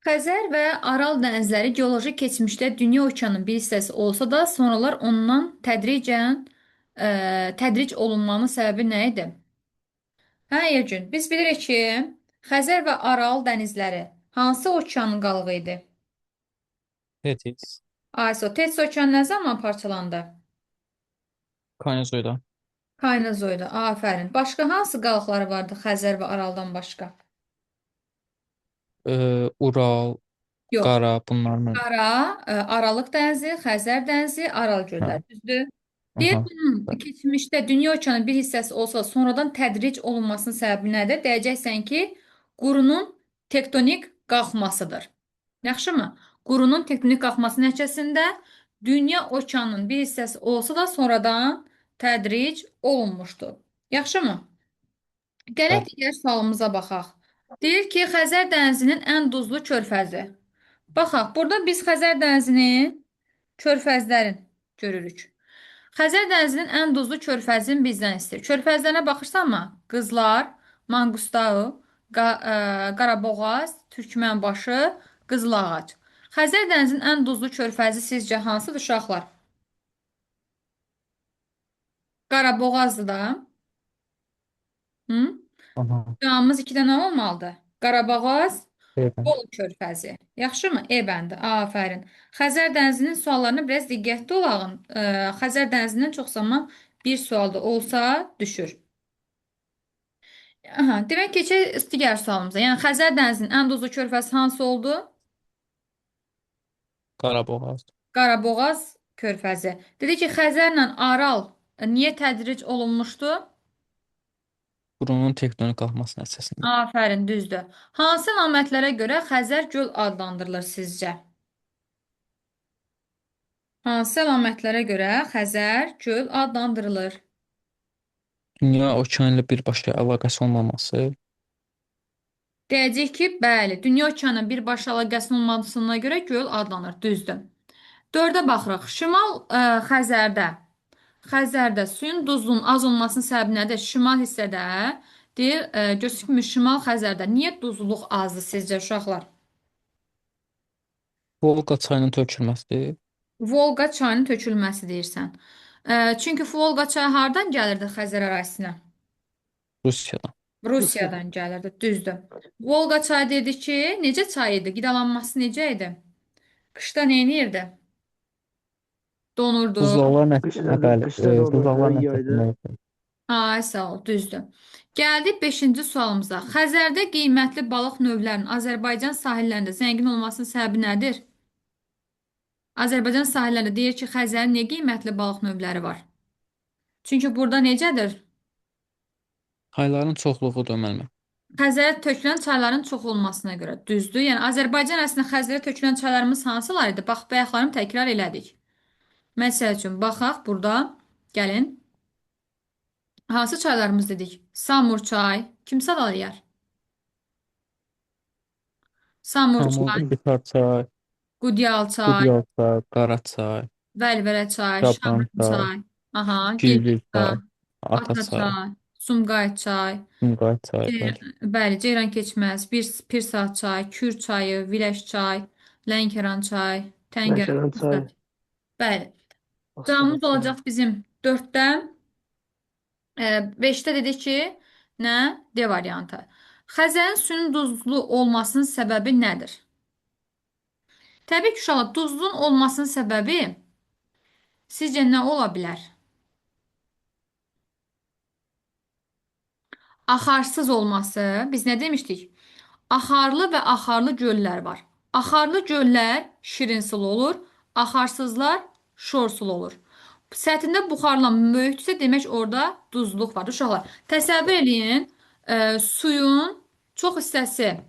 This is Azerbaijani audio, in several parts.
Xəzər və Aral dənizləri geoloji keçmişdə dünya okeanının bir hissəsi olsa da, sonralar ondan tədric olunmanın səbəbi nə idi? Hə, Ergün, biz bilirik ki, Xəzər və Aral dənizləri hansı okeanın qalığı idi? Tetis. Ayso, Tetis okeanı nə zaman parçalandı? Kaynazoyda. Kaynazoyda. Afərin. Başqa hansı qalıqları vardı Xəzər və Araldan başqa? Ural, Yox. Qara bunlarla. Aralıq dənizi, Xəzər dənizi, Aral Hə, gölləri. Düzdür? Deyir, aha. bunun keçmişdə dünya okeanının bir hissəsi olsa, sonradan tədric olunmasının səbəbi nədir? Deyəcəksən ki, qurunun tektonik qalxmasıdır. Yaxşımı? Qurunun tektonik qalxması nəticəsində dünya okeanının bir hissəsi olsa da, sonradan tədric olunmuşdur. Yaxşımı? Gələk Bəli. digər sualımıza baxaq. Deyir ki, Xəzər dənizinin ən duzlu körfəzi. Baxaq, burada biz Xəzər dənizinin körfəzlərin görürük. Xəzər dənizinin ən duzlu körfəzini bizdən istəyir. Körfəzlərinə baxırsanmı? Qızlar, Manqustau, Qaraboğaz, Türkmənbaşı, Qızılağac. Xəzər dənizinin ən duzlu körfəzi sizcə hansıdır uşaqlar? Qaraboğazdır da. Hı? Aha. Cavabımız 2 dənə olmalıdır. Qaraboğaz, Şeydən. Bolu körfəzi. Yaxşımı? E bəndi. Afərin. Xəzər dənizinin suallarına biraz diqqətli olağın. Xəzər dənizindən çox zaman bir sualda olsa düşür. Aha, demək keçək digər sualımıza. Yəni Xəzər dənizinin ən duzlu körfəzi hansı oldu? Qaraboğaz. Qaraboğaz körfəzi. Dedi ki, Xəzərlə Aral niyə tədric olunmuşdu? Qurunun tektonik qalxması nəticəsində. Afərin, düzdür. Hansı əlamətlərə görə Xəzər göl adlandırılır sizcə? Hansı əlamətlərə görə Xəzər göl adlandırılır? Dünya okeanı ilə birbaşa əlaqəsi olmaması, Deyəcək ki, bəli, dünya okeanı birbaşa əlaqəsinin olmasına görə göl adlanır. Düzdür. Dördə baxırıq. Xəzərdə suyun duzluğunun az olmasının səbəbi nədir? Şimal hissədə deyir, göstərmiş şimal Xəzərdə. Niyə duzluluq azdır sizcə uşaqlar? Volqa çayının tökülməsi, Volqa çayının tökülməsi deyirsən. Çünki Volqa çayı hardan gəlirdi Xəzər ərazisinə? Rusiyadan. Rusiyadan gəlirdi, düzdür. Volqa çayı dedi ki, necə çay idi? Qidalanması necə idi? Qışda nə edirdi? Donurdu. Buzlaqlar Qışda nəticəsində, da, bəli, qışda da olurdu, buzlaqlar yayda. nəticəsində Ay, sağ ol, düzdür. Gəldik 5-ci sualımıza. Xəzərdə qiymətli balıq növlərinin Azərbaycan sahillərində zəngin olmasının səbəbi nədir? Azərbaycan sahillərində deyir ki, Xəzərin niyə qiymətli balıq növləri var? Çünki burada necədir? çayların çoxluğudur müəllimə. Xəzərə tökülən çayların çox olmasına görə. Düzdür? Yəni Azərbaycan əslində Xəzərə tökülən çaylarımız hansılar idi? Bax, bayaqlarını təkrar elədik. Məsəl üçün, baxaq burada. Gəlin. Hansı çaylarımız dedik? Samur çay. Kim sadalayar? Samur Samur, çay, Bihar çay, Qudyal çay, Qudyal çay, Qara çay, Vəlvələ çay, Şabran Şaban çay, çay, aha, Gilgil Gedikdə, çay, Ata Ata çay, çay, Sumqayıt çay, Sumqayıt çay, bəli. Bəli, Ceyran keçməz, Pirsad çay, Kür çayı, Viləş çay, Lənkəran çay, Təngərə, Lənkəran çayı, bəli. Astara Cavabımız çayı. olacaq bizim 4-dən 5-də dedik ki, nə? D variantı. Xəzərin suyun duzlu olmasının səbəbi nədir? Təbii ki, uşaqlar, duzlun olmasının səbəbi sizcə nə ola bilər? Axarsız olması, biz nə demişdik? Axarlı və axarlı göllər var. Axarlı göllər şirin sulu olur, axarsızlar şor sulu olur. Səthində buxarlanma böyükdürsə, demək orada duzluq var. Uşaqlar, təsəvvür eləyin, suyun çox hissəsi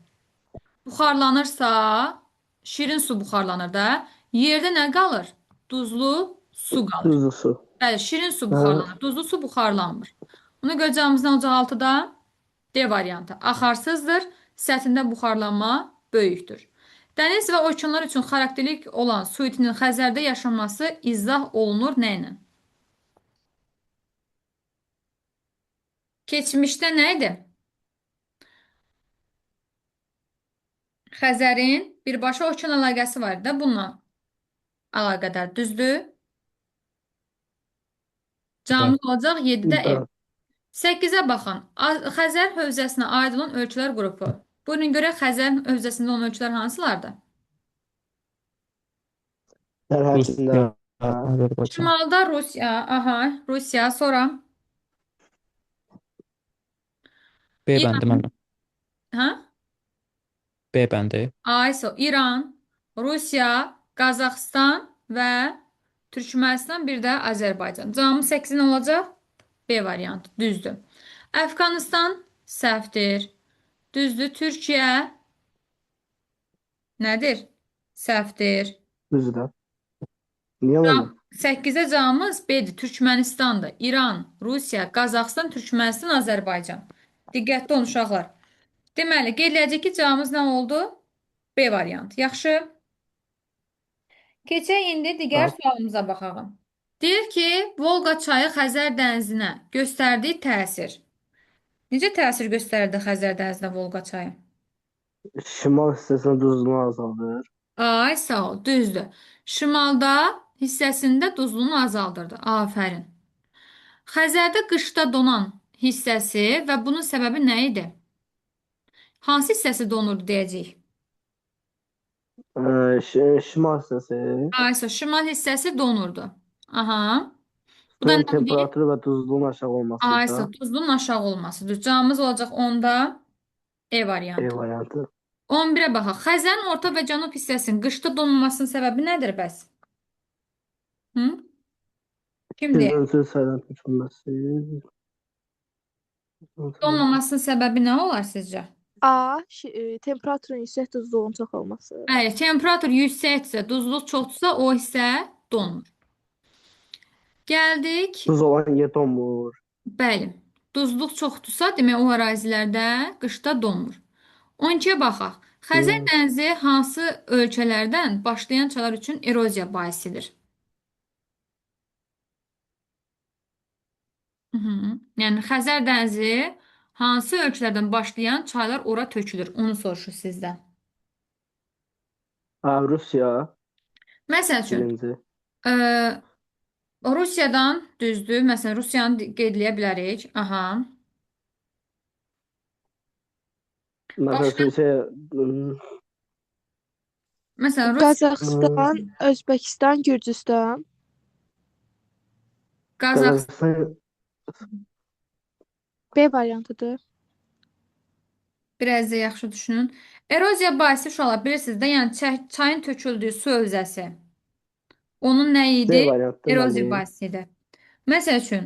buxarlanırsa, şirin su buxarlanır da, yerdə nə qalır? Duzlu su qalır. Tuzlu su. Bəli, şirin su Ha, buxarlanır, duzlu su buxarlanmır. Ona görə cavabımız nə olacaq 6-da? D variantı. Axarsızdır, səthində buxarlanma böyükdür. Dəniz və okeanlar üçün xarakterik olan su itinin Xəzərdə yaşanması izah olunur nə ilə? Keçmişdə nə idi? Xəzərin Birbaşa okean əlaqəsi var da bununla əlaqədar. Düzdür? Bəli. Cavabımız olacaq 7-də ev. Bəli. 8-ə baxın. Xəzər hövzəsinə aid olan ölkələr qrupu. Buyurun görə Xəzər hövzəsində olan ölkələr hansılardır? Sərhədində Rusiya, Azərbaycan. Şimalda Rusiya, aha, Rusiya, sonra B bəndi İran, müəllim. hə? B bəndi. ISO, İran, Rusiya, Qazaxıstan və Türkmənistan, bir də Azərbaycan. Cavabımız 8 olacaq? B variantı, düzdür. Əfqanistan səhvdir. Düzdür. Türkiyə nədir? Səhvdir. düzdür. Niyə olmadı? 8-ə cavabımız B-dir. Türkmənistandır. İran, Rusiya, Qazaxıstan, Türkmənistan, Azərbaycan. Diqqətli olun uşaqlar. Deməli, qeyd edəcək ki, cavabımız nə oldu? B variantı. Yaxşı. Keçək indi digər Bax, sualımıza baxalım. Deyir ki, Volqa çayı Xəzər dənizinə göstərdiyi təsir. Necə təsir göstərdi Xəzər dənizinə Volqa çayı? şimal hissəsində duzluğunu azaldır. Ay, sağ ol. Düzdür. Şimalda hissəsində duzluğunu azaldırdı. Afərin. Xəzərdə qışda donan hissəsi və bunun səbəbi nə idi? Hansı hissəsi donurdu deyəcəyik? Şimal hissəsi Aysa, şimal hissəsi donurdu. Aha. Bu da suyun nə deyir? temperaturu və duzluğunun aşağı olmasıysa Aysa, duzlunun aşağı olmasıdır. Cavabımız olacaq onda E E variantı. variantı. 11-ə baxaq. Xəzərin orta və cənub hissəsinin qışda donulmasının səbəbi nədir bəs? Hı? Kim deyir? Sizin sayıdan köçülməsi. Donmamasının səbəbi nə olar sizcə? A. Temperaturun yüksək, duzluğun çox olması. Bəli, temperatur yüksəkdirsə, duzluq çoxdursa, o hissə donur. Gəldik. Duz olan yer donmur. Bəli. Duzluq çoxdursa, demək o ərazilərdə qışda donmur. 12-yə baxaq. Xəzər dənizi hansı ölkələrdən başlayan çaylar üçün eroziya baisidir? Yəni Xəzər dənizi hansı ölkələrdən başlayan çaylar ora tökülür? Onu soruşur sizdən. Rusiya Məsəl üçün, birinci. Rusiyadan düzdür. Məsələn, Rusiyanı qeyd edə bilərik. Aha. Məsələn, Məsələn, Qazaxıstan, Özbəkistan, Gürcüstan. Qazaxıstan B variantıdır. biraz da yaxşı düşünün. Eroziya baisi uşaqlar bilirsiniz də, yəni çayın töküldüyü su hövzəsi. Onun nə C idi? variantı Eroziya deməli. baisi idi. Məsəl üçün,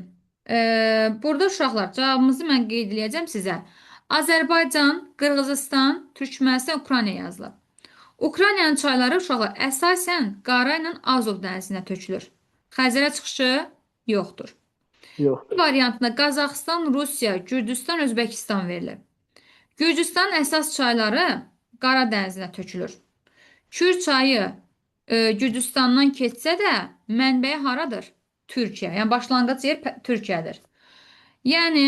burada uşaqlar cavabımızı mən qeyd edəcəm sizə. Azərbaycan, Qırğızıstan, Türkmənistan, Ukrayna yazılıb. Ukraynanın çayları uşaqlar əsasən Qara ilə Azov dənizinə tökülür. Xəzərə çıxışı yoxdur. Yoxdur. Variantında Qazaxıstan, Rusiya, Gürcüstan, Özbəkistan verilir. Gürcüstanın əsas çayları Qara dənizinə tökülür. Kür çayı Gürcüstandan keçsə də mənbəyi haradır? Türkiyə. Yəni başlanğıc yer Türkiyədir. Yəni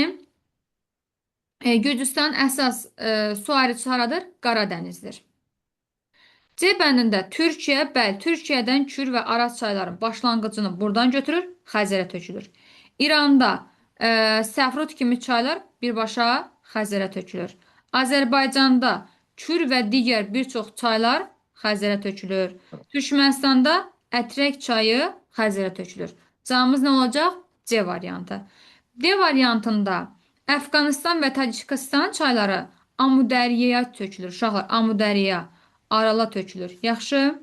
Gürcüstanın əsas su ayrıcısı haradır? Qara dənizdir. C bəndində Türkiyə, bəli, Türkiyədən Kür və Araz çayların başlanğıcını buradan götürür, Xəzərə tökülür. İranda Səfrud kimi çaylar birbaşa Xəzərə tökülür. Azərbaycanda Kür və digər bir çox çaylar Xəzərə tökülür. Türkmənistanda Ətrək çayı Xəzərə tökülür. Cavabımız nə olacaq? C variantı. D variantında Əfqanistan və Tacikistan çayları Amudəriyyəyə tökülür. Uşaqlar, Amudəriyyə, Arala tökülür. Yaxşı.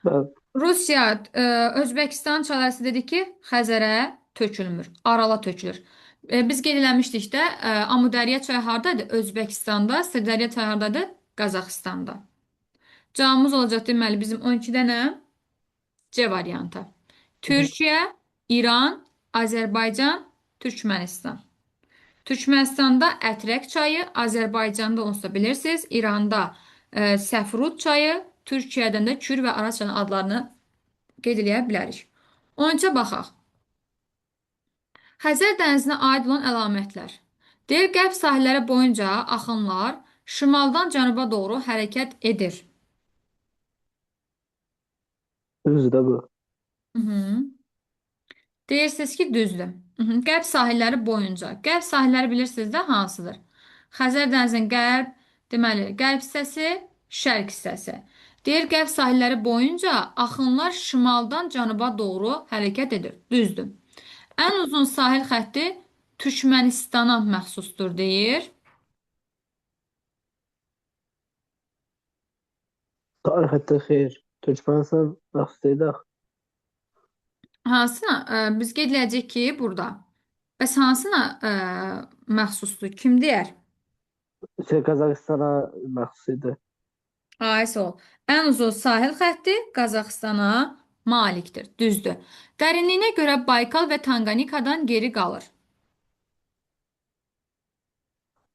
Bəli. Rusiya, Özbəkistan çayları dedi ki, Xəzərə tökülmür. Arala tökülür. Biz qeyd eləmişdik də, Amudəriyyə çayı hardadır? Özbəkistanda, Sırdərya çayı hardadır? Qazaxıstanda. Cavabımız olacaq deməli bizim 12-də nə? C variantı. Türkiyə, İran, Azərbaycan, Türkmənistan. Türkmənistanda Ətrək çayı, Azərbaycanda onsuz da bilirsiniz, İranda Səfrud çayı, Türkiyədən də Kür və Araz çayının adlarını qeyd eləyə bilərik. 13-ə baxaq. Xəzər dənizinə aid olan əlamətlər. Deyir, qərb sahilləri boyunca axınlar şimaldan cənuba doğru hərəkət edir. Düzdür bu. Hı -hı. Deyirsiniz ki, düzdür. Hı -hı. Qərb sahilləri boyunca. Qərb sahilləri bilirsiniz də hansıdır? Xəzər dənizinin qərb, deməli, qərb hissəsi, şərq hissəsi. Deyir, qərb sahilləri boyunca axınlar şimaldan cənuba doğru hərəkət edir. Düzdür. Ən uzun sahil xətti Türkmənistana məxsusdur, deyir. Tarixətdə xeyr. Türkmənistan vaxtıydı. Hansına? Biz qeyd edəcəyik ki, burada. Bəs hansına məxsusdur? Kim deyər? Qazaxıstana məxsus idi. Ay sağ ol. Ən uzun sahil xətti Qazaxıstana malikdir. Düzdür. Dərinliyinə görə Baykal və Tanqanikadan geri qalır.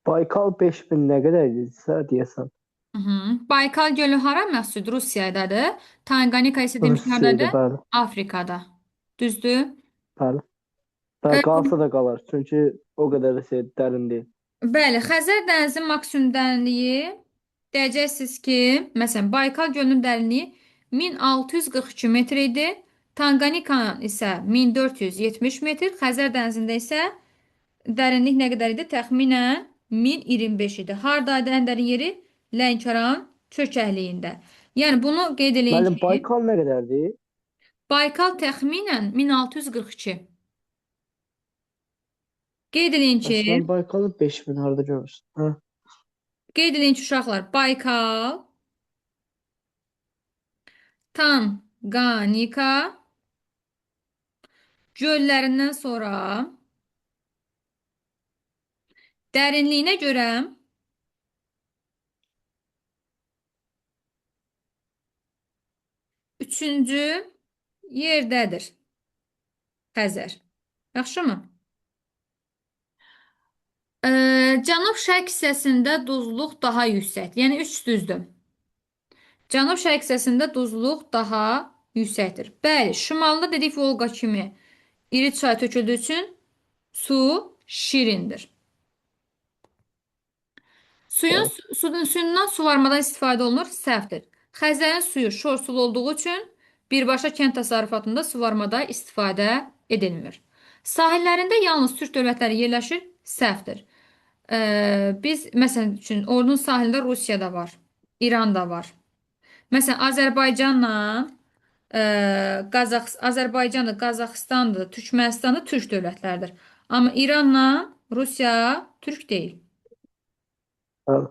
Baykal 5000 nə qədər idisə deyəsən. Hı -hı. Baykal gölü hara məxsusdur? Rusiyadadır. Tanqanika isə demiş Rusiyada, haradadır? bəli. Afrikada. Düzdür. Bəli. Qalsa da qalar. Çünki o qədər də dərin deyil. Bəli, Xəzər dənizinin maksimum dərinliyi deyəcəksiniz ki, məsələn, Baykal gölünün dərinliyi 1642 metr idi. Tanqanikanın isə 1470 metr. Xəzər dənizində isə dərinlik nə qədər idi? Təxminən 1025 idi. Hardaydı ən dərin yeri? Lənkəran çökəkliyində. Yəni bunu qeyd eləyin Müəllim, ki, Baykal nə qədərdir? Baykal təxminən 1642. Qeyd eləyin ki, Bəs mən Baykalı 5000 harda görmüşsün? Hə? qeyd eləyin ki, uşaqlar, Baykal, Tanqanika göllərindən sonra dərinliyinə görə üçüncü yerdədir. Xəzər. Yaxşımı? Cənub-şərq hissəsində duzluq daha yüksək. Yəni 3 düzdür. Cənub-şərq hissəsində duzluq daha yüksəkdir. Bəli, şimalda dedik Volqa kimi iri çay töküldüyü üçün su şirindir. Suyundan suvarmadan istifadə olunur, səhvdir. Xəzərin suyu şorsul olduğu üçün birbaşa kənd təsərrüfatında suvarmada istifadə edilmir. Sahillərində yalnız türk dövlətləri yerləşir, səhvdir. Biz, məsələn üçün, Ordunun sahilində Rusiya da var, İran da var. Məsələn, Azərbaycandır, Qazaxıstandır, Türkmənistandır, türk dövlətləridir. Amma İranla Rusiya türk deyil. Bəli.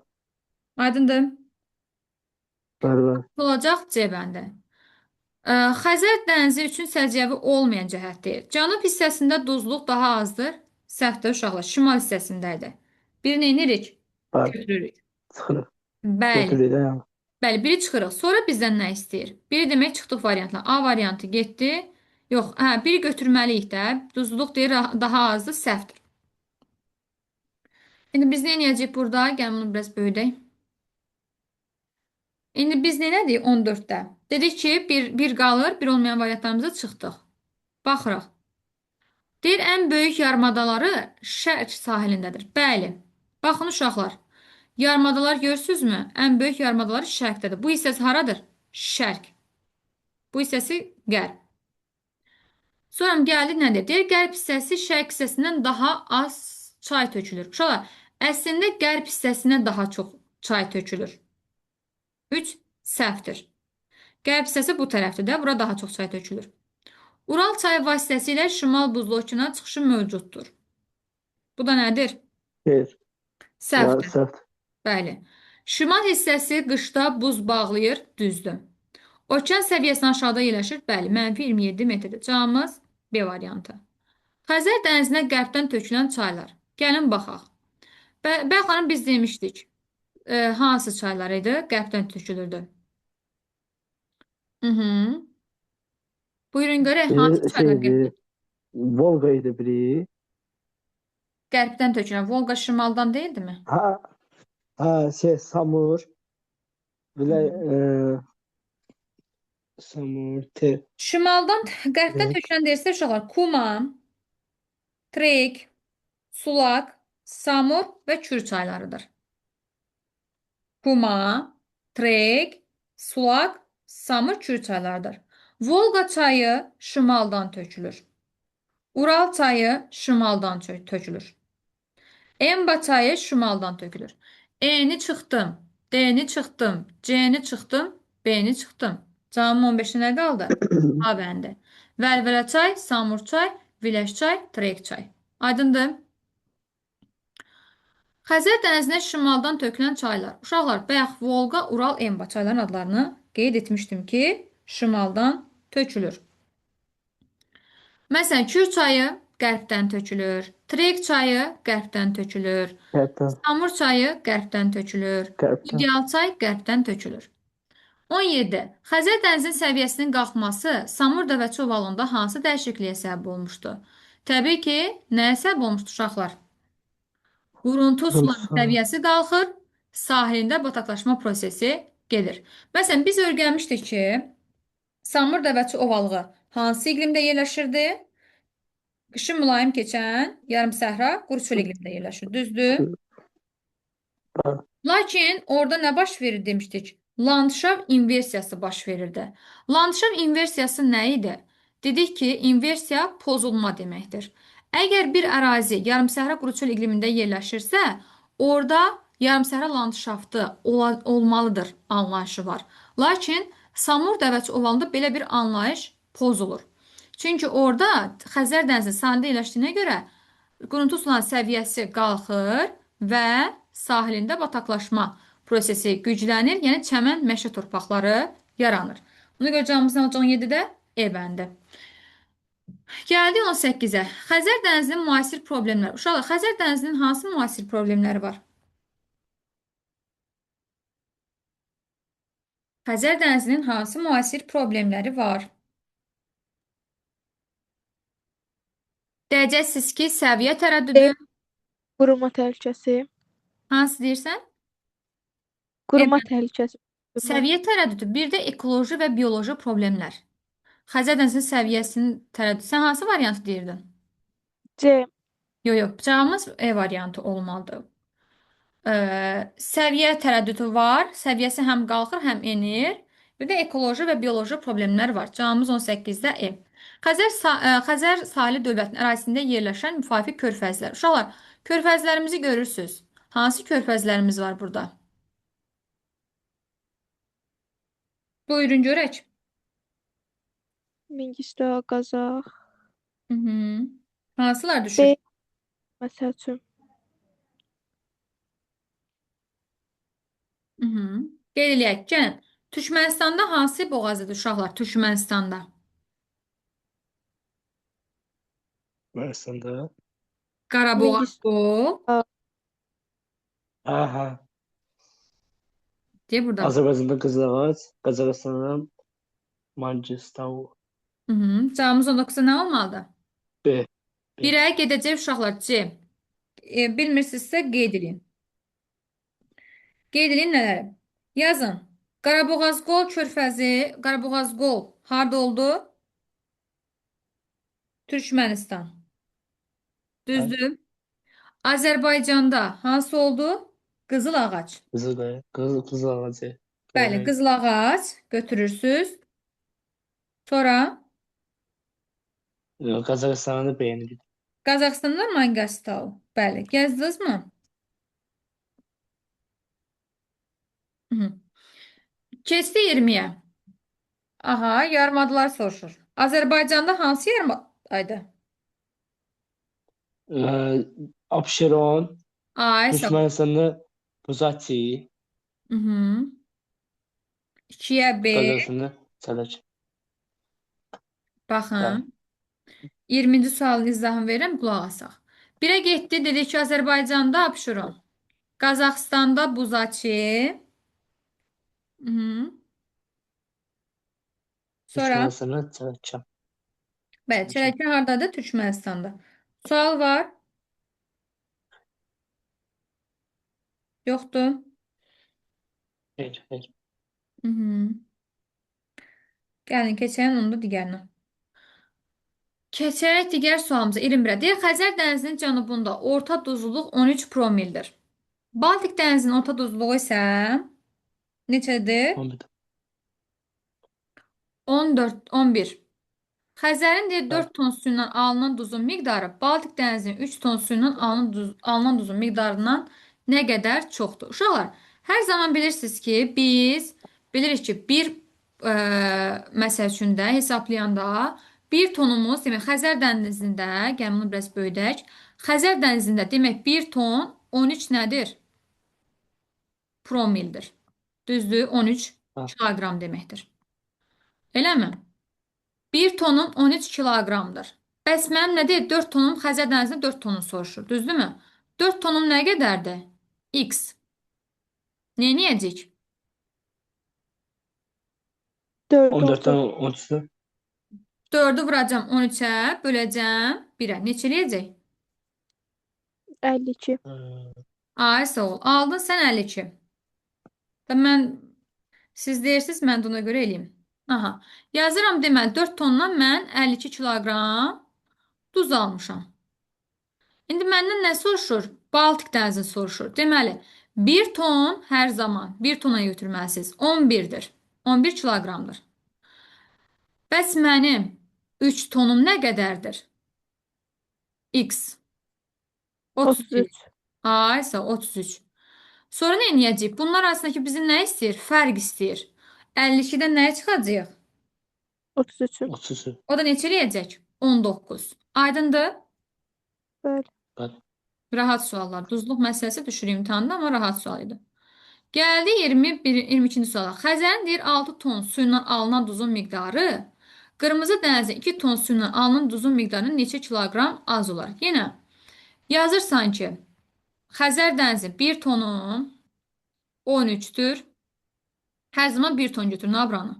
Aydındır? Bəli. Olacaq C bəndə. Xəzər dənizi üçün səciyyəvi olmayan cəhətdir. Cənub hissəsində duzluq daha azdır. Səhvdir uşaqlar. Şimal hissəsindədir. Birini neynirik? Bəli. Götürürük. Çıxırıq. Bəli. Götürürük də yəni. Bəli, biri çıxırıq. Sonra bizdən nə istəyir? Biri demək çıxdıq variantla. A variantı getdi. Yox, biri götürməliyik də. Duzluq deyir daha azdır, səhvdir. İndi biz nə edəcəyik burada? Gəlin bunu biraz böyüdək. İndi biz nə dedik 14-də? Dedik ki, bir qalır, bir olmayan variantlarımıza çıxdıq. Baxırıq. Deyir, ən böyük yarımadaları şərq sahilindədir. Bəli. Baxın uşaqlar. Yarımadalar görürsünüzmü? Ən böyük yarımadalar şərqdədir. Bu hissəsi haradır? Şərq. Bu hissəsi qərb. Sonra gəldi nədir? Deyir, qərb hissəsi şərq hissəsindən daha az çay tökülür. Uşaqlar, əslində qərb hissəsinə daha çox çay tökülür. 3 səhvdir. Qərb hissəsi bu tərəfdir də, bura daha çox çay tökülür. Ural çayı vasitəsilə Şimal Buzlu Okeana çıxışı mövcuddur. Bu da nədir? Xeyr. Səhvdir. Səhvdir. Bəli. Şimal hissəsi qışda buz bağlayır, düzdür. Okean səviyyəsindən aşağıda yerləşir, bəli, -27 metrdir. Cavabımız B variantı. Xəzər dənizinə qərbdən tökülən çaylar. Gəlin baxaq. Bəxanın biz demişdik. Hansı çaylar idi? Qərbdən tökülürdü. Buyurun görək, hansı çaylar qərbdən? Volqa idi biri. Qərbdən tökülən. Volqa şimaldan deyildimi? Samur. Belə Samur, Şimaldan qərbdən tökülən deyirsə uşaqlar Kuma, Trek, Sulak, Samur və Kür çaylarıdır. Kuma, Trek, Sulak, Samur Kür çaylardır. Volqa çayı şimaldan tökülür. Ural çayı şimaldan tökülür. Emba çayı şimaldan tökülür. Eni çıxdım, D'ni çıxdım, C'ni çıxdım, B'ni çıxdım. Cavabım 15-də nə qaldı? A bəndi. Vəlvələ çay, Samur çay, Viləş çay, Trek çay. Aydındır? Xəzər dənizinə şimaldan tökülən çaylar. Uşaqlar, bayaq Volqa, Ural, Emba çayların adlarını qeyd etmişdim ki, şimaldan tökülür. Məsələn, Kür çayı qərbdən tökülür. Trek çayı qərbdən tökülür. Qərbdən, Samur çayı qərbdən tökülür. qərbdən. İdeal çay qərbdən tökülür. 17. Xəzər dənizinin səviyyəsinin qalxması Samurda və Çobalında hansı dəyişikliyə səbəb olmuşdu? Təbii ki, nəyə səbəb olmuşdu uşaqlar? Quruntu suların Quruntu. səviyyəsi qalxır, sahilində bataqlaşma prosesi gedir. Məsələn, biz öyrənmişdik ki, Samurda və ovalığı hansı iqlimdə yerləşirdi? Qışı mülayim keçən yarım səhra quru çöl iqlimində yerləşir. Düzdür? Bəli. Lakin orada nə baş verir demişdik? Landşaf inversiyası baş verirdi. Landşaf inversiyası nə idi? Dedik ki, inversiya pozulma deməkdir. Əgər bir ərazi yarımsəhra quru çöl iqlimində yerləşirsə, orada yarımsəhra landşaftı olmalıdır anlayışı var. Lakin Samur Dəvəçi ovalında belə bir anlayış pozulur. Çünki orada Xəzər dənizi sahildə yerləşdiyinə görə quruntu suların səviyyəsi qalxır və sahilində bataqlaşma prosesi güclənir, yəni çəmən meşə torpaqları yaranır. Buna görə cavabımız 17-də E bəndi. Gəldik 18-ə. Xəzər dənizinin müasir problemləri. Uşaqlar, Xəzər dənizinin hansı müasir problemləri var? Xəzər dənizinin hansı müasir problemləri var? Deyəcəksiniz ki, səviyyə tərəddüdü. Quruma təhlükəsi. Hansı deyirsən? Quruma təhlükəsi. Səviyyə tərəddüdü, bir də ekoloji və bioloji problemlər. Xəzər dənizinin səviyyəsinin tərəddüdü. Sən hansı variantı deyirdin? C. Yox, cavabımız E variantı olmalıdır. Səviyyə tərəddüdü var. Səviyyəsi həm qalxır, həm enir. Bir də ekoloji və bioloji problemlər var. Cavabımız 18-də E. Xəzər sahili dövlətinin ərazisində yerləşən müvafiq körfəzlər. Uşaqlar, körfəzlərimizi görürsünüz. Hansı körfəzlərimiz var burada? Buyurun görək. Mingistau, Qazax. Hansılar düşür? B. Məsəl üçün. Qeyd eləyək. Gəlin. Türkmənistanda hansı boğazıdır uşaqlar? Türkmənistanda. Mərsəndə. Qaraboğaz bu. Hə. Deyə burada. Azərbaycanda Qızılağac, Qazaxıstanda Mangistau. Cavabımız 19-da nə olmalıdır? B. 1-ə gedəcək uşaqlar C. Bilmirsinizsə qeyd edin. Qeyd edin nələri? Yazın. Qaraboğaz-Qol körfəzi, Qaraboğaz-Qol harda oldu? Türkmənistan. Düzdür. Azərbaycanda hansı oldu? Qızılağac. Qızılağacı. Bəli, Qızılağac götürürsüz. Sonra Qazaxıstanda B-ni. Qazaxstanda Mangistau. Bəli, yazdınızmı? Keçdi 20-yə. Aha, yarımadılar soruşur. Azərbaycanda hansı yarımadaydı? Abşeron, Ay, sağ ol. Türkmenistan'da Buzati, 2-yə B. Qazaxıstanda Çələç. Baxın. 20-ci sualın izahını verirəm, qulaq asaq. 1-ə getdi, dedi ki, Azərbaycanda Abşeron. Qazaxstanda Buzaçi. Sonra, Türkmenistan'da Çələçəm. bəli, Çələki hardadır? Türkmənistanda. Sual var? Yoxdur. Hayır. Gəlin, keçək onu da digərinə. Keçək digər sualımıza 21-ə. Deyək, Xəzər dənizinin cənubunda orta duzluluq 13 promildir. Baltik dənizinin orta duzluğu isə neçədir? 11. 14, 11. Xəzərin deyir Bəli. 4 ton suyundan alınan duzun miqdarı Baltik dənizinin 3 ton suyundan alınan duzun miqdarından nə qədər çoxdur? Uşaqlar, hər zaman bilirsiniz ki, biz bilirik ki, məsəl üçün də hesablayanda 1 tonumuz, demək Xəzər dənizində, gəlin bunu biraz böyüdək. Xəzər dənizində demək 1 ton 13 nədir? Promildir. Düzdür? 13 Ha. kiloqram deməkdir. Eləmi? 1 tonum 13 kiloqramdır. Bəs mənim nə deyir? 4 tonum Xəzər dənizində 4 tonu soruşur. Düzdürmü? 4 tonum nə qədərdir? X. Neyniyəcək? 4 14'ten oldu. 13'ü 4'ü vuracağım 13'ə, böləcəm 1'ə. Neçə eləyəcək? 52. Ay, sağ ol. Aldın sən 52. Siz deyirsiniz, mən də ona görə eləyim. Aha. Yazıram deməli 4 tondan mən 52 kiloqram duz almışam. İndi məndən nə soruşur? Baltik dənizi soruşur. Deməli, 1 ton hər zaman 1 tona götürməlisiniz. 11'dir. 11 kiloqramdır. Bəs mənim 3 tonum nə qədərdir? X. 33. 33. Ay, sağ 33. Sonra nə edəcəyik? Bunlar arasındakı bizim nə istəyir? Fərq istəyir. 52-dən nəyə çıxacaq? 33. 30'u. O da neçə eləyəcək? 19. Aydındır? Bəli. Bəli. Rahat suallar. Duzluq məsələsi düşür imtahanda, amma rahat sual idi. Gəldi 22-ci suala. Xəzərin deyir 6 ton suyundan alınan duzun miqdarı Qırmızı dənizin 2 ton suyundan alınan duzun miqdarının neçə kiloqram az olar? Yenə yazırsan ki, Xəzər dənizi 1 tonu 13'tür. Hər zaman 1 ton götür nabranı.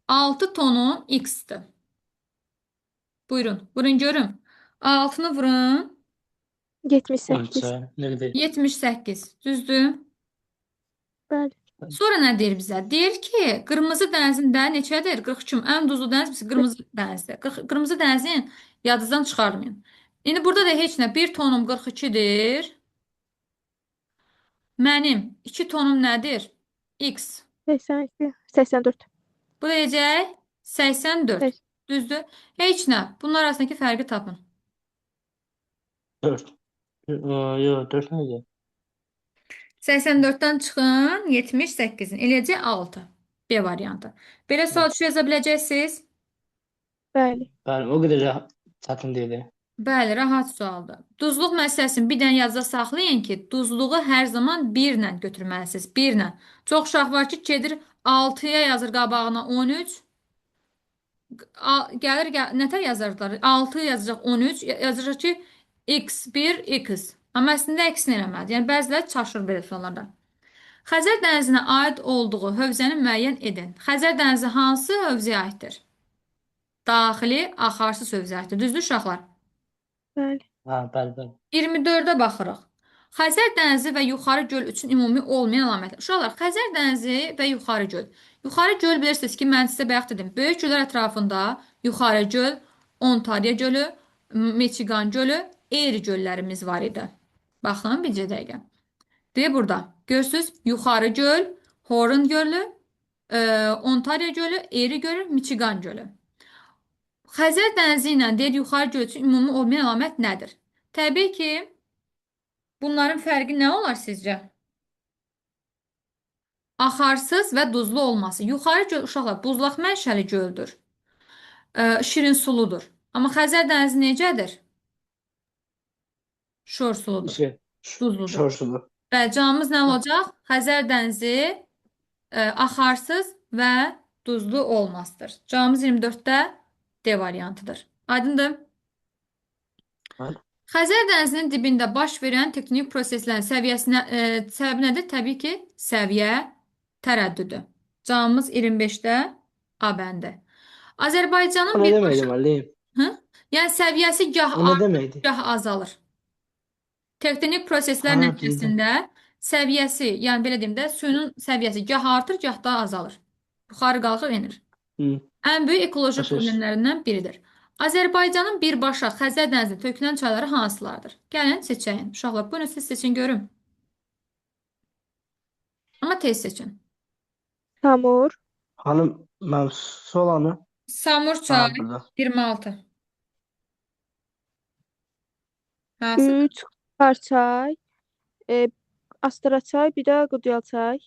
6 tonu X'tir. Buyurun, vurun görüm. 6'nı vurun. 78. 13'e ne kadar? 78. Düzdür? Bəli. Sonra nə deyir bizə? Deyir ki, qırmızı dənizin də neçədir? 42. Ən duzlu dəniz bizə qırmızı dənizdir. Qırmızı dənizin yadınızdan çıxarmayın. İndi burada da heç nə. 1 tonum 42'dir. Mənim 2 tonum nədir? X. 82. 84. Bu da deyəcək 84. Beş. Düzdür? Heç nə. Bunlar arasındakı fərqi tapın. 4. Yok 4 neydi? 84'dən çıxın 78'in. Eləyəcək 6. B variantı. Belə sual düşür yaza biləcəksiniz. Bəli. Ben o kadar çətin değildi. Bəli, rahat sualdır. Duzluq məsələsini bir dənə yazda saxlayın ki, duzluğu hər zaman 1 ilə götürməlisiniz. 1 ilə. Çox uşaq var ki, gedir 6'ya yazır qabağına 13. Gəlir, nətər yazardılar? 6 yazacaq 13, yazacaq ki, x1, x. Amma əslində əksin eləməlidir. Yəni, bəziləri çaşır belə suallarda. Xəzər dənizinə aid olduğu hövzəni müəyyən edin. Xəzər dənizi hansı hövzəyə aiddir? Daxili, axarsız hövzəyə aiddir. Düzdür, uşaqlar? Bəli. Ha bəli bəli. 24'ə baxırıq. Xəzər dənizi və yuxarı göl üçün ümumi olmayan əlamətlər. Uşaqlar, Xəzər dənizi və yuxarı göl. Yuxarı göl bilirsiniz ki, mən sizə bayaq dedim. Böyük göllər ətrafında yuxarı göl, Ontario gölü, Michigan gölü, Erie göllərimiz var idi. Baxın, bircə dəqiqə. Deyir burada. Görürsünüz, yuxarı göl, Horn gölü, Ontario gölü, Erie gölü, Michigan gölü. Xəzər dənizi ilə deyir yuxarı göl üçün ümumi olmayan əlamət nədir? Təbii ki, bunların fərqi nə olar sizcə? Axarsız və duzlu olması. Yuxarı göl uşaqlar buzlaq mənşəli göldür. Şirin suludur. Amma Xəzər dənizi necədir? Şor suludur. Duzludur. Şorsulu. Və cavabımız nə olacaq? Xəzər dənizi axarsız və duzlu olmasıdır. Cavabımız 24'də D variantıdır. Aydındır? Bəli. Xəzər dənizinin dibində baş verən tektonik proseslərin səbəbi nədir? Təbii ki, səviyyə tərəddüdü. Cavabımız 25'də A bəndi. Azərbaycanın O ne bir demeydi müəllim? yəni səviyyəsi gah O ne artır, demeydi? gah azalır. Tektonik proseslər Ha, nəticəsində səviyyəsi, yəni belə deyim də, suyun səviyyəsi gah artır, gah da azalır. Yuxarı qalxır, enir. Hı. Ən böyük ekoloji Başa problemlərindən biridir. Azərbaycanın birbaşa Xəzər dənizinə tökülən çayları hansılardır? Gəlin seçəyin. Uşaqlar, buyurun siz seçin görüm. Amma tez seçin. Samur. Hanım mövzusu olanı. Samur çay Ha, burada. 26. Hansı? 3. Qarçay. E, Astara çay, bir də Qudyal çay.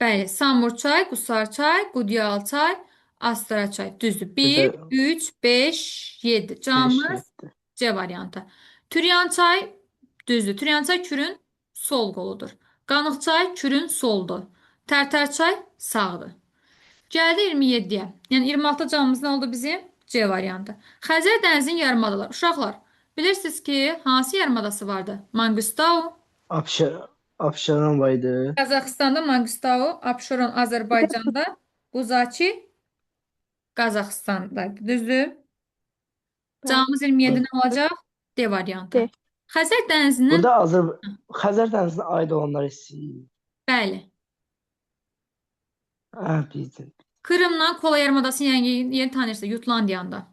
Bəli, samur çay, qusar çay, qudyal çay, astara çay. Düzdür. Bir 1, de 3, 5, 7. 5 Camımız 7. C variantı. Türyan çay düzdür. Türyan çay kürün sol qoludur. Qanıq çay kürün soldur. Tərtər çay sağdır. Gəldi 27-yə. Yəni 26 camımız nə oldu bizim? C variantı. Xəzər dənizinin yarımadaları. Uşaqlar, bilirsiniz ki, hansı yarımadası vardı? Mangustau, Abşeron vardı. Qazaxıstanda Mangustau, Abşeron Azərbaycanda, Buzaki Qazaxıstanda. Düzdür? Bəli. Camımız 27 nə olacaq? D variantı. D. Xəzər dənizinin Burada Xəzər dənizinə aid olanlar istəyir. bəli. Hə, bildim. Krımdan Kola yarımadasının yeni tanıyırsınız Yutlandiyanda.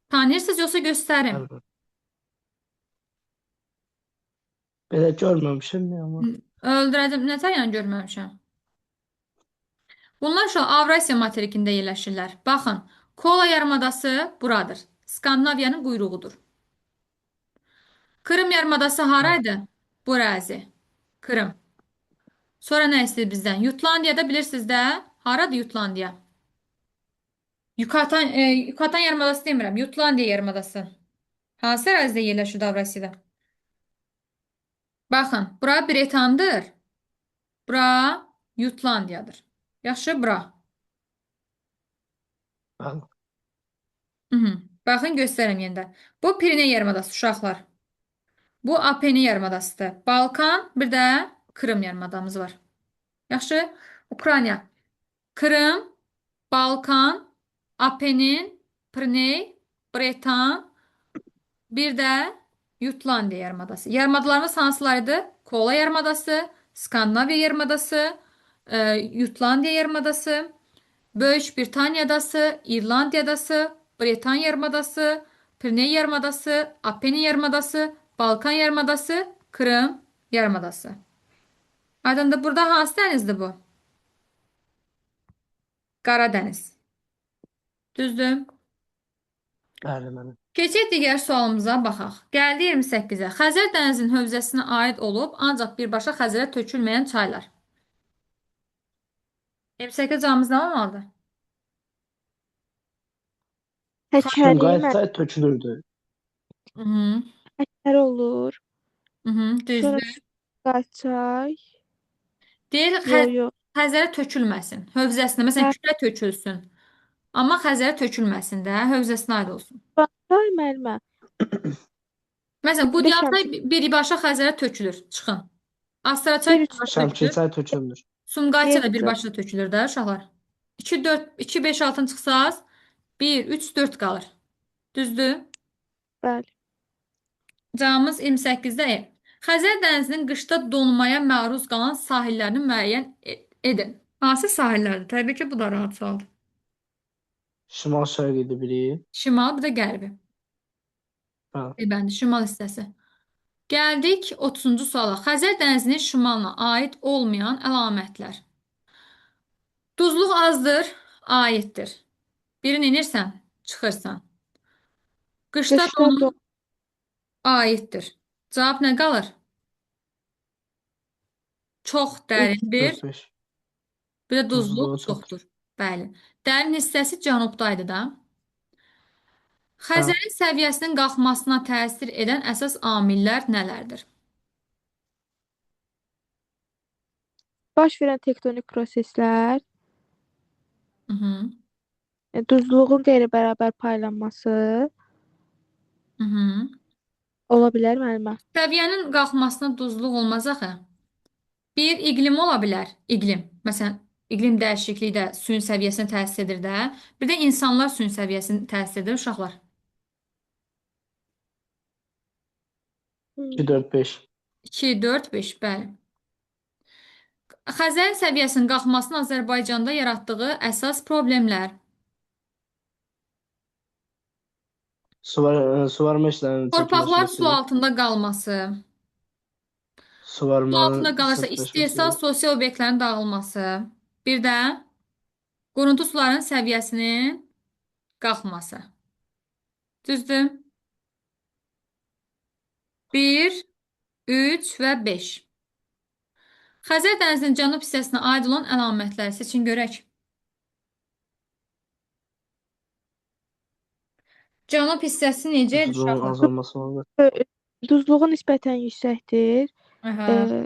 Tanıyırsınız yoxsa göstərim? Əlbəttə. Belə görməmişəm amma. Öldürəcəm. Nətər yəni görməmişəm? Bunlar şu an Avrasiya materikində yerləşirlər. Baxın, Kola yarımadası buradır. Skandinaviyanın quyruğudur. Krım yarımadası haraydı? Bu ərazi. Krım. Sonra nə istəyir bizdən? Yutlandiyada bilirsiniz də. Haradır Yutlandiya? Yucatan yarımadası demirəm. Yutlandiya yarımadası. Hansı ərazidə yerləşir Avrasiyada? Baxın, bura Bretandır. Bura Yutlandiyadır. Yaxşı, bura. Bəli. Baxın, göstərəm yenə də. Bu Piriney yarımadası, uşaqlar. Bu Apeni yarımadasıdır. Balkan, bir də Krım yarımadamız var. Yaxşı, Ukrayna. Krım, Balkan, Apenin, Piriney, Bretan, bir də Yutlandiya yarımadası. Yarımadalarımız hansılarıydı? Kola yarımadası, Skandinaviya yarımadası, Yutlandiya yarımadası, Böyük Britaniya adası, İrlandiya adası, Bretan yarımadası, Piriney yarımadası, Apeni yarımadası, Balkan yarımadası, Krım yarımadası. Aydındır, burada hansı dənizdir bu? Qaradəniz. Düzdür. Bəli, mənim. Keçək digər sualımıza baxaq. Gəldi 28-ə. Xəzər dənizinin hövzəsinə aid olub, ancaq birbaşa Xəzərə tökülməyən çaylar. 28 camımız nə olmalıdır? Həkəri, Sumqayıt çay tökülürdü. Hı -hı. Həkər olur. Hı -hı, Sonra düzdür. Qarçay. Deyir, Yo. Xəzərə tökülməsin. Hövzəsinə, məsələn, Hə. Kürə tökülsün. Amma Xəzərə tökülməsin də, hövzəsinə aid olsun. Qarçay müəllimə. Məsələn, bu Beşəm. diyarda birbaşa Xəzərə tökülür. Çıxın. Astaraçay Bir üç birbaşa Şəmkir tökülür. çay tökülmür. Sumqayıtça da Yeddi. birbaşa tökülür də uşaqlar. 2, 4, 2, 5, 6-nı çıxsaz 1, 3, 4 qalır. Düzdür? Bəli. Cavabımız 28-də E. Xəzər dənizinin qışda donmaya məruz qalan sahillərini müəyyən edin. Hansı sahillərdir? Təbii ki, bu da rahat sualdır. Şimal şərqidir biri. Şimal, bir də qərbi. Hə. Bəli, şimal hissəsi. Gəldik 30-cu suala. Xəzər dənizinin şimalına aid olmayan əlamətlər. Duzluq azdır, aiddir. Birini inirsən, çıxırsan. Qışda Qışda donun aiddir. Cavab nə qalır? Çox dərindir, 4-5. bir də duzluq Duzluğu çoxdur. çoxdur. Bəli. Dərin hissəsi cənubdaydı da. Xəzərin səviyyəsinin qalxmasına təsir edən əsas amillər nələrdir? baş verən tektonik proseslər, Hı -hı. duzluğun qeyri-bərabər paylanması Hı -hı. ola bilər müəllimə. Səviyyənin qalxmasına duzluq olmaz axı. Bir iqlim ola bilər. İqlim. Məsələn, iqlim dəyişikliyi də suyun səviyyəsinə təsir edir də. Bir də insanlar suyun səviyyəsini təsir edir uşaqlar. 2-4-5. 2, 4, 5, bəli. Xəzərin səviyyəsinin qalxmasının Azərbaycanda yaratdığı əsas problemlər. Suvarma işlərinin Torpaqlar çətinləşməsi. su altında qalması, Bu altında Suvarmanın qalırsa istehsal sıxlaşması. sosial obyektlərin dağılması. Bir də quruntu sularının səviyyəsinin qalxması. Düzdür? 1, 3 və 5. Xəzər dənizinin cənub hissəsinə aid olan əlamətləri seçin görək. Cənub hissəsi necədir Duzluğun uşaqlar? azalması olur. Duzluğu nisbətən yüksəkdir. Aha,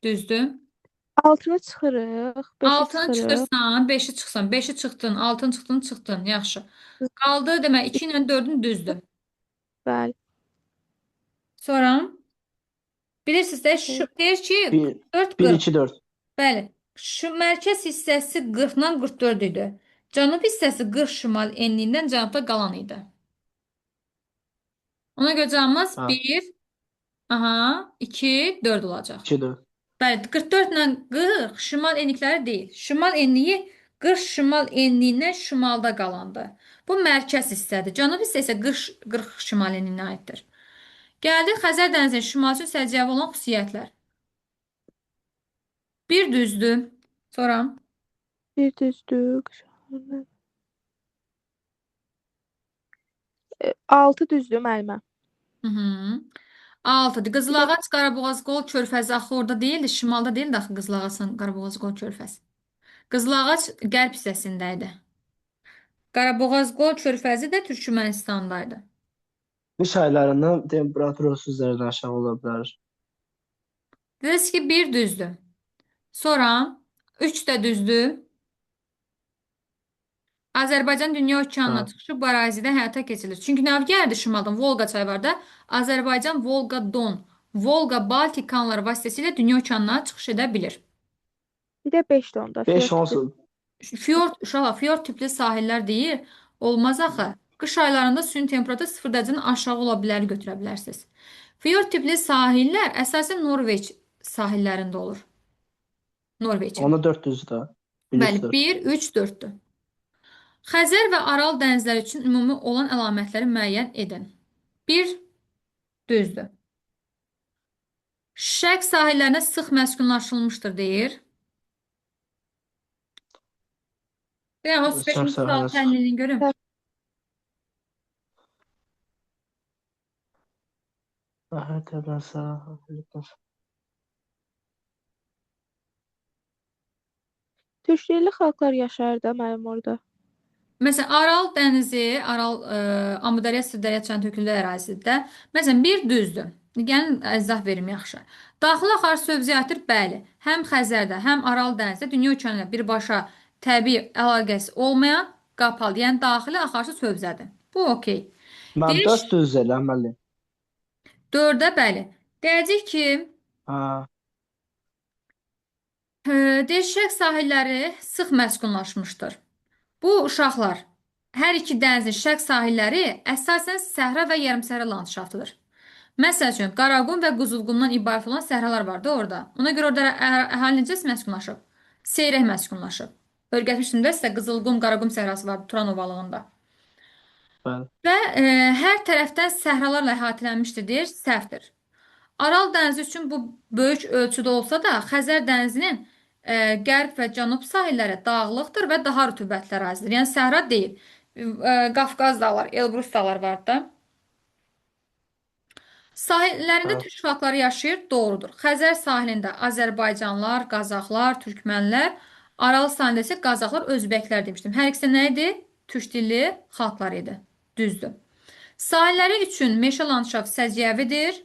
düzdür. Altını çıxırıq, 5-i Altını çıxırıq. çıxırsan, 5-i çıxsan, 5-i çıxdın, altını çıxdın, çıxdın. Yaxşı. Qaldı demək 2 ilə 4-ün düzdür. Bəli. Sonra bilirsiniz də deyir ki 44 1, 40. 2, 4. Bəli. Şu mərkəz hissəsi 40-dan 44 idi. Cənub hissəsi 40 şimal enliyindən cənubda qalan idi. Ona görə cavabımız Ha. 1, aha, 2, 4 olacaq. 2, 4. Bəli, 44 ilə 40 şimal enlikləri deyil. Şimal enliyi 40 şimal enliyindən şimalda qalandı. Bu mərkəz hissədir. Cənub hissə isə 40 şimal enliyinə aiddir. Gəldik Xəzər dənizinin şimal üçün səciyyəvi olan xüsusiyyətlər. Bir düzdür. Sonra Bir düzdür. 6 düzdür müəllimə. Hı -hı. 6'dır. Qızılağac, Qaraboğaz, Qol körfəzi axı orada deyildi. Şimalda deyildi axı Qızılağacın Qaraboğaz, Qol körfəzi. Qızılağac qərb hissəsindəydi. Qaraboğaz, Qol körfəzi də Türkmənistandaydı. Qış aylarında temperatur 30 dərəcədən aşağı ola bilər. Dediniz ki, bir düzdür. Sonra 3 də düzdür. Azərbaycan dünya okeanına Ha. çıxışı bu ərazidə həyata keçirilir. Çünki nə gəldi şimaldan? Volqa çayı var da. Azərbaycan Volqa Don, Volqa Baltik kanalları vasitəsilə dünya okeanına çıxış edə bilir. Bir də 5 də onda. 5 fjord onsuz. Fjord tipli sahillər deyil. Olmaz axı. Qış aylarında suyun temperaturu 0 dərəcədən aşağı ola bilər, götürə bilərsiniz. Fjord tipli sahillər əsasən Norveç sahillərində olur. Norveçin. Ona 4 düzdür. Bəli, 1, 3, 4-dür. Xəzər və Aral dənizləri üçün ümumi olan əlamətləri müəyyən edin. 1, düzdür. Şərq sahillərinə sıx məskunlaşılmışdır deyir. Yəni, o 35 Şərq sual sahilləri sıx. təhlilini görün. Hər tərəfdən sağ. Türk dilli xalqlar yaşayır da müəllim orada. Məsələn, Aral dənizi, Aral Amudərya, Sırdərya çayının töküldüyü ərazidə. Məsələn, bir düzdür. Gəlin izah verim yaxşı. Daxili axar sövziyatdır, bəli. Həm Xəzərdə, həm Aral dənizdə dünya okeanı ilə birbaşa təbii əlaqəsi olmayan qapalı, yəni daxili axarsız sövzədir. Bu okey. Mən Deyir 4 düz eləməli. 4-də bəli. Deyəcək ki, Ha. deyir şərq sahilləri sıx məskunlaşmışdır. Bu uşaqlar, hər iki dənizin şərq sahilləri əsasən səhra və yarımsəhra landşaftıdır. Məsəl üçün, Qaraqum və Quzulqumdan ibarət olan səhralar var da orada. Ona görə orada əhali necə məskunlaşıb? Seyrək məskunlaşıb. Öyrətmişdim də sizə Qızılqum, Qaraqum səhrası var Turan ovalığında. Bəli. Və hər tərəfdən səhralarla əhatələnmişdir deyir, səhvdir. Aral dənizi üçün bu böyük ölçüdə olsa da, Xəzər dənizinin qərb və cənub sahilləri dağlıqdır və daha rütubətli ərazidir. Yəni səhra deyil. Qafqaz dağları, Elbrus dağları var da. Sahillərində Ha. türk xalqları yaşayır, doğrudur. Xəzər sahilində Azərbaycanlılar, Qazaxlar, Türkmənlər, Aral sahilində isə Qazaxlar, Özbəklər demişdim. Hər ikisi nə idi? Türk dilli xalqlar idi. Düzdür. Sahilləri üçün meşə landşaft səciyyəvidir.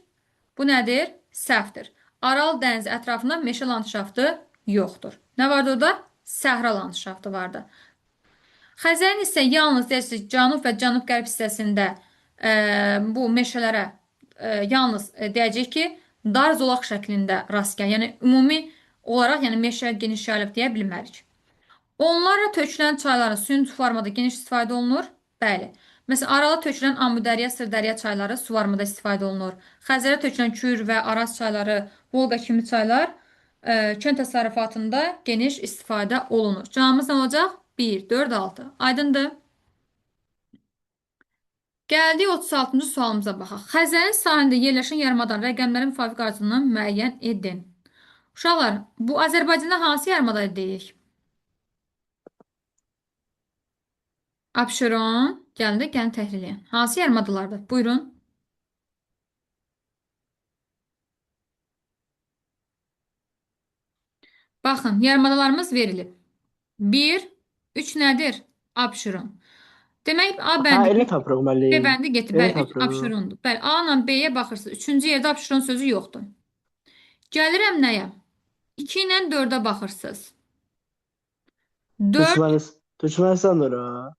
Bu nədir? Səhvdir. Aral dənizi ətrafında meşə landşaftı yoxdur. Nə vardı orada? Səhra landşaftı vardı. Xəzərin isə yalnız cənub və cənub-qərb hissəsində bu meşələrə yalnız deyəcək ki, dar zolaq şəklində rast gəlir. Yəni, ümumi olaraq meşə geniş yayılıb deyə bilmərik. Onlarla tökülən çayların suyun suvarmada geniş istifadə olunur. Bəli. Məsələn, Arala tökülən Amudərya, Sırdərya çayları suvarmada istifadə olunur. Xəzərə tökülən Kür və Araz çayları, Volqa kimi çaylar kənd təsərrüfatında geniş istifadə olunur. Cavabımız nə olacaq? 1, 4, 6. Aydındır. Gəldik 36-cı sualımıza baxaq. Xəzərin sahilində yerləşən yarımadanın rəqəmlərin müvafiq arasını müəyyən edin. Uşaqlar, bu Azərbaycanda hansı yarımada deyirik? Abşeron, gəlin təhlil edin. Hansı yarımadalardır? Buyurun. Baxın, yarımadalarımız verilib. 1, 3 nədir? Abşeron. Demək, A Ha, bəndi elə tapırıq B müəllim. bəndi getdi. Elə Bəli, 3 tapırıq. Abşerondur. Bəli, A ilə B-yə baxırsınız. Üçüncü yerdə Abşeron sözü yoxdur. Gəlirəm nəyə? 2 ilə 4-ə baxırsınız. 4, Türkmenistan ora.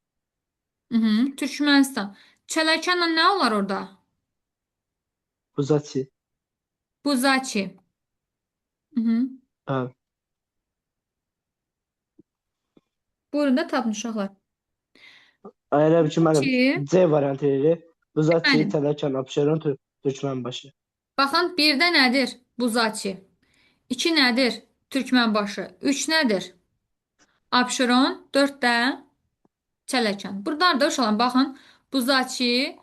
Türkmənistan. Çələkanla nə olar orada? Buzati. Buzaçi. Ha. Buyurun da tapın uşaqlar. Elə bir ki müəllim Ki, C variantı elə. Buzati, Bəli. Tələkan, Abşeron, Türkmenbaşı. Baxın, 1-də nədir? Buzaçi. 2 nədir? Türkmənbaşı. 3 nədir? Abşeron. 4-də Çələkan. Buradan da uşaqlar baxın. Buzaçi,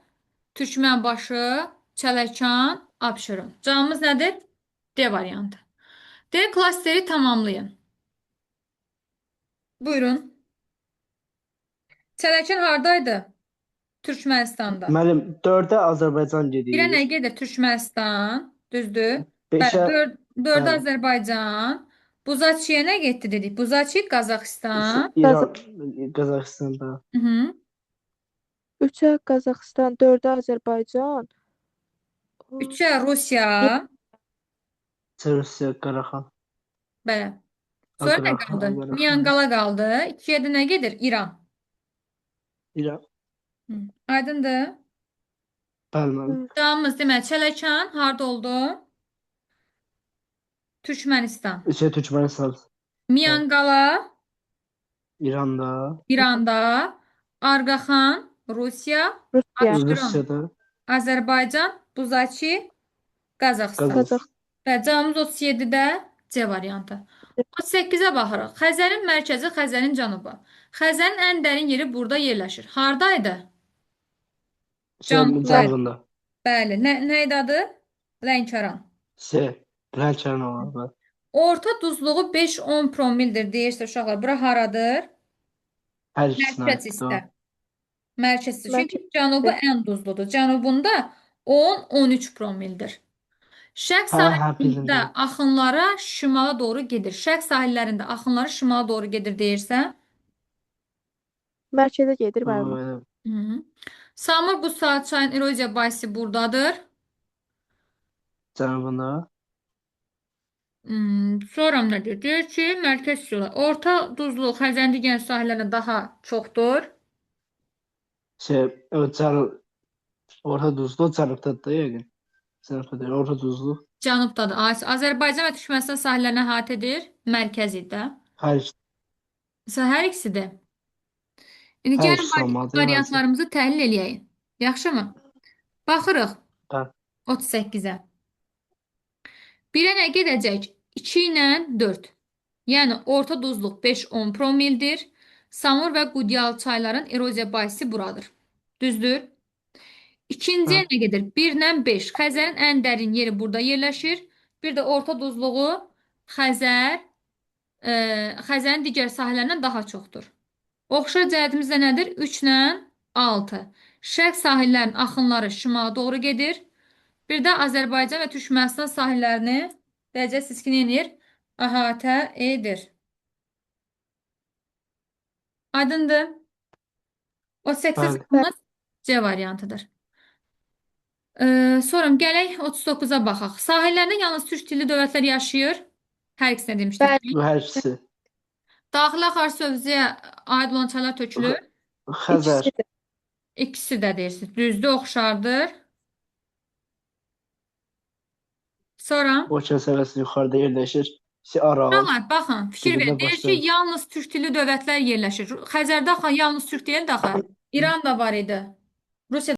Türkmənbaşı, Çələkan, Abşeron. Cavabımız nədir? D variantı. D klasteri tamamlayın. Buyurun. Çələkan hardaydı? Türkmənistanda. Müəllim 4-ə Azərbaycan Birə nə gedir. gedir? Türkmənistan. Düzdür? 5-ə Bəli, 4-də bəli. Azərbaycan. Buzaçiyə nə getdi dedik? Buzaçi Qazaxıstan. İran, Qazaxıstanda. Hı -hı. 3-ə Qazaxıstan, 4-ə Azərbaycan. 3-ə Rusiya. Rusiya, Qaraxan. Bəli. Sonra nə Qaraxan, qaldı? Qaraxan. Miyanqala qaldı. 2-yə də nə gedir? İran. İran. Hı. Aydındır? Bəli müəllim. Cavabımız deməli Çələkan harda oldu? Türkmənistan. Türkmenistan. Miyanqala İranda. İranda. Arqaxan Rusiya. Rusiya. Abşeron Rusiyada. Azərbaycan. Buzaçi Qazaxıstan. Qazax. Və cavabımız 37-də C variantı. 38-ə baxırıq. Xəzərin mərkəzi, Xəzərin cənubu. Xəzərin ən dərin yeri burada yerləşir. Hardaydı? Cənubda. Cənubunda. Bəli. Nə idi adı? Lənkəran. Lənkəran olar. Orta duzluğu 5-10 promildir deyirsə uşaqlar. Bura haradır? Hər ikisinə Mərkəz aiddir o. hissə. Mərkəz hissə. Çünki Mərkəz cənubu ən duzludur. Cənubunda 10-13 promildir. Şərq sahillərində bildim. axınlara şimala doğru gedir. Şərq sahillərində axınları şimala doğru gedir deyirsə. Mərkəzə gedir müəllim. Hı. Samur bu saat çayın eroziya bahisi buradadır. Cənubunda. Sonra nə deyir? Deyir ki, mərkəz yolu. Orta duzluq Xəzər digər sahillərində daha çoxdur. Orta duzlu cənubdadır yəqin. Cənubdadır, orta duzlu. Cənubdadır. Azərbaycan və Türkmənistan sahillərini əhatə edir. Mərkəzidə. Hər ikisidir. İndi Hər gəlin ikisi olmalıdır, variantlarımızı təhlil eləyək. Yaxşımı? Baxırıq Hə. 38-ə. 1-ə nə gedəcək? 2 ilə 4. Yəni orta duzluq 5-10 promildir. Samur və Qudyal çayların eroziya bahisi buradır. Düzdür? İkinciyə nə gedir? 1 ilə 5. Xəzərin ən dərin yeri burada yerləşir. Bir də orta duzluğu Xəzərin digər sahillərindən daha çoxdur. Oxşar cəhətimiz də nədir? 3 ilə 6. Şərq sahillərin axınları şimala doğru gedir. Bir də Azərbaycan və Türkmənistan sahillərini dərəcə siskin edir, əhatə edir. Aydındır? O 8 C variantıdır. Sonra gələk 39-a baxaq. Sahillərində yalnız türk dilli dövlətlər yaşayır. Hər ikisinə demişdik. Bu hər ikisi. Daxili axar sövzəyə aid olan çaylar tökülür. Xəzər. İkisi də deyirsiniz. Düzdür, oxşardır. Sonra Okean səviyyəsi yuxarıda yerləşir. Aral. baxın, fikir verin. Deyir ki, yalnız türk dilli dövlətlər yerləşir. Xəzərdə yalnız türk deyil də axı. İran da var idi. Rusiya